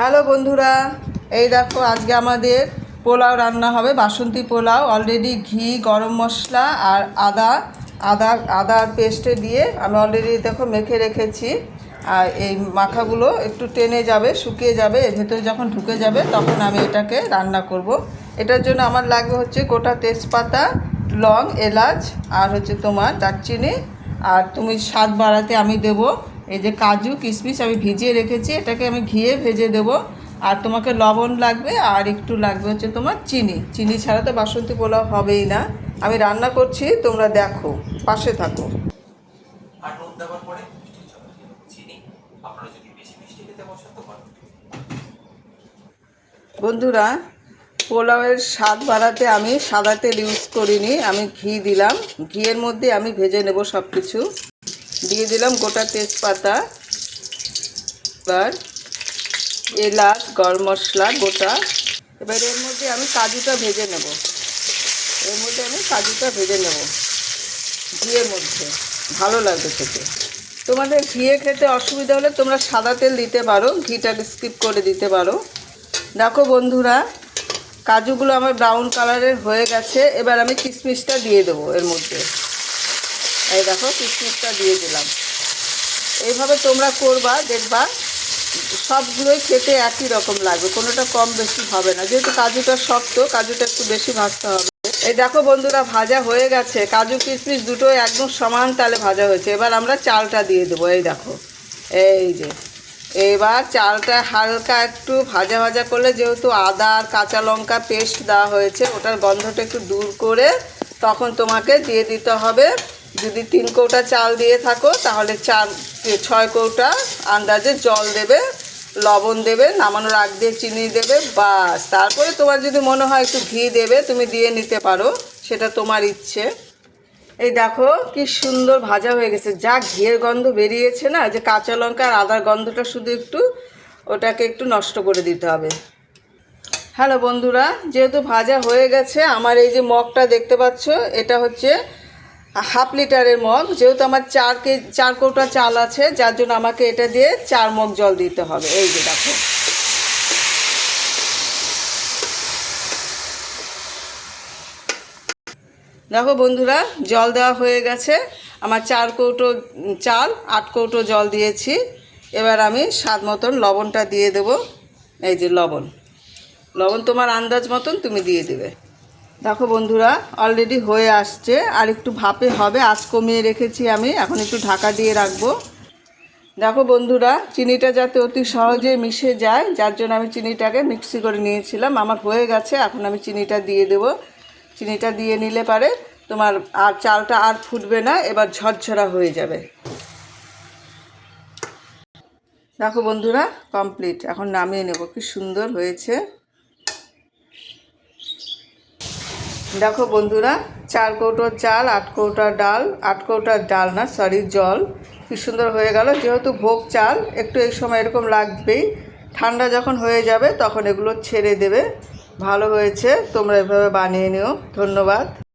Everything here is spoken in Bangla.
হ্যালো বন্ধুরা, এই দেখো আজকে আমাদের পোলাও রান্না হবে, বাসন্তী পোলাও। অলরেডি ঘি, গরম মশলা আর আদার পেস্টে দিয়ে আমি অলরেডি দেখো মেখে রেখেছি। আর এই মাখাগুলো একটু টেনে যাবে, শুকিয়ে যাবে, এর ভেতরে যখন ঢুকে যাবে তখন আমি এটাকে রান্না করব। এটার জন্য আমার লাগবে হচ্ছে গোটা তেজপাতা, লং, এলাচ আর হচ্ছে তোমার দারচিনি। আর তুমি স্বাদ বাড়াতে আমি দেবো এই যে কাজু কিশমিশ আমি ভিজিয়ে রেখেছি, এটাকে আমি ঘিয়ে ভেজে দেবো। আর তোমাকে লবণ লাগবে আর একটু লাগবে হচ্ছে তোমার চিনি ছাড়া তো বাসন্তী পোলাও হবেই না। আমি রান্না করছি, তোমরা দেখো, পাশে থাকো। আর নুন দেওয়ার পরে চিনি, আপনারা যদি বেশি মিষ্টি খেতে পছন্দ করেন। বন্ধুরা, পোলাওয়ের স্বাদ বাড়াতে আমি সাদা তেল ইউজ করিনি, আমি ঘি দিলাম। ঘিয়ের মধ্যে আমি ভেজে নেব সব কিছু। দিয়ে দিলাম গোটা তেজপাতা, এবার এলাচ, গরম মশলা গোটা। এবার এর মধ্যে আমি কাজুটা ভেজে নেব, ঘিয়ের মধ্যে ভালো লাগবে খেতে। তোমাদের ঘিয়ে খেতে অসুবিধা হলে তোমরা সাদা তেল দিতে পারো, ঘিটাকে স্কিপ করে দিতে পারো। দেখো বন্ধুরা, কাজুগুলো আমার ব্রাউন কালারের হয়ে গেছে। এবার আমি কিশমিশটা দিয়ে দেবো এর মধ্যে। এই দেখো কিশমিশটা দিয়ে দিলাম। এইভাবে তোমরা করবা, দেখবা সবগুলোই খেতে একই রকম লাগবে, কোনোটা কম বেশি হবে না। যেহেতু কাজুটা শক্ত, কাজুটা একটু বেশি ভাজতে হবে। এই দেখো বন্ধুরা, ভাজা হয়ে গেছে, কাজু কিশমিশ দুটোই একদম সমান তালে ভাজা হয়েছে। এবার আমরা চালটা দিয়ে দেবো। এই দেখো, এই যে এবার চালটা হালকা একটু ভাজা ভাজা করলে, যেহেতু আদা আর কাঁচা লঙ্কা পেস্ট দেওয়া হয়েছে, ওটার গন্ধটা একটু দূর করে তখন তোমাকে দিয়ে দিতে হবে। যদি 3 কৌটা চাল দিয়ে থাকো তাহলে 6 কৌটা আন্দাজে জল দেবে, লবণ দেবে, নামানোর আগ দিয়ে চিনি দেবে, বাস। তারপরে তোমার যদি মনে হয় একটু ঘি দেবে, তুমি দিয়ে নিতে পারো, সেটা তোমার ইচ্ছে। এই দেখো কি সুন্দর ভাজা হয়ে গেছে, যা ঘিয়ের গন্ধ বেরিয়েছে না, যে কাঁচা লঙ্কা আর আদার গন্ধটা শুধু একটু ওটাকে একটু নষ্ট করে দিতে হবে। হ্যালো বন্ধুরা, যেহেতু ভাজা হয়ে গেছে, আমার এই যে মগটা দেখতে পাচ্ছ, এটা হচ্ছে 1/2 লিটারের মগ। যেহেতু আমার 4 কৌটা চাল আছে, যার জন্য আমাকে এটা দিয়ে 4 মগ জল দিতে হবে। এই যে দেখো, দেখো বন্ধুরা, জল দেওয়া হয়ে গেছে। আমার 4 কৌটো চাল 8 কৌটো জল দিয়েছি। এবার আমি স্বাদ মতন লবণটা দিয়ে দেব। এই যে লবণ তোমার আন্দাজ মতন তুমি দিয়ে দেবে। দেখো বন্ধুরা, অলরেডি হয়ে আসছে, আর একটু ভাপে হবে, আঁচ কমিয়ে রেখেছি আমি। এখন একটু ঢাকা দিয়ে রাখবো। দেখো বন্ধুরা, চিনিটা যাতে অতি সহজে মিশে যায়, যার জন্য আমি চিনিটাকে মিক্সি করে নিয়েছিলাম। আমার হয়ে গেছে, এখন আমি চিনিটা দিয়ে দেব। চিনিটা দিয়ে নিলে পারে তোমার আর চালটা আর ফুটবে না, এবার ঝরঝরা হয়ে যাবে। দেখো বন্ধুরা, কমপ্লিট। এখন নামিয়ে নেব, কি সুন্দর হয়েছে। দেখো বন্ধুরা, 4 কৌটো চাল 8 কৌটা ডাল, 8 কৌটা ডাল না, সরি, জল, কি সুন্দর হয়ে গেল। যেহেতু ভোগ চাল, একটু এই সময় এরকম লাগবেই। ঠান্ডা যখন হয়ে যাবে তখন এগুলো ছেড়ে দেবে। ভালো হয়েছে, তোমরা এভাবে বানিয়ে নিও। ধন্যবাদ।